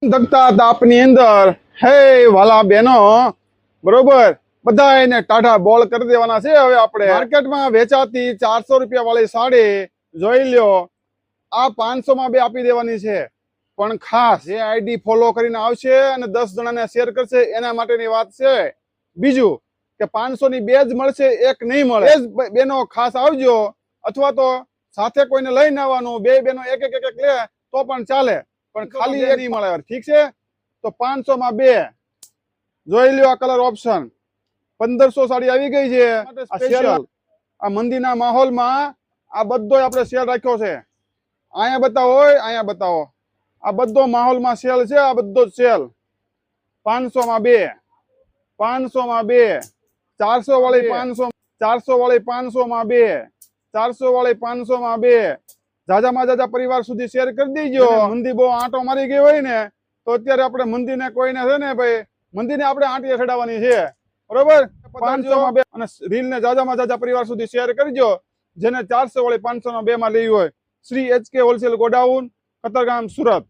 ધગતા તાપની અંદર હે વાલા બેનો બરોબર બધાને ટાઢા બોલ કરી દેવાના છે। હવે આપણે માર્કેટમાં વેચાતી 400 રૂપિયા વાળી સાડી જોઈ લ્યો, આ 500 માં બે આપી દેવાની છે। પણ ખાસ જે આઈડી ફોલો કરીને આવશે અને 10 જણાને શેર કરશે એના માટેની વાત છે। બીજું કે 500 ની બે જ મળશે, એક નહીં મળે। એ જ બેનો ખાસ આવજો, અથવા તો સાથે કોઈને લઈને આવવાનું, બે બેનો એક એક લે તો પણ ચાલે, પણ ખાલી એક નહીં મળે। ઠીક છે, તો 500 માં બે જોઈ લ્યો। આ કલર ઓપ્શન 1500 સાડી આવી ગઈ છે સ્પેશિયલ। આ મંદીના માહોલમાં આ બધો આપણે સેલ રાખ્યો છે। અહીંયા બતાવો, અહીંયા બતાવો, આ બધો માહોલમાં સેલ છે। આ બધો જ સેલ 500 માં બે, 500 માં બે, 400 વાળી 500, 400 વાળી 500 માં બે, 400 વાળી 500 માં બે। જાજામાં જાજા પરિવાર સુધી શેર કરી દેજો। મંદી બહુ આંટો મારી ગઈ હોય ને તો અત્યારે આપણે મંદીને કોઈને છે ને ભાઈ, મંદીને આપણે આંટીએ ચડાવવાની છે, બરોબર। 500 માં બે અને રીલને જાજામાં જાજા પરિવાર સુધી શેર કરજો, જેને 400 વાળી 500 માં બે માં લેવી હોય। Shri HK wholesale godown, Katargam, Surat.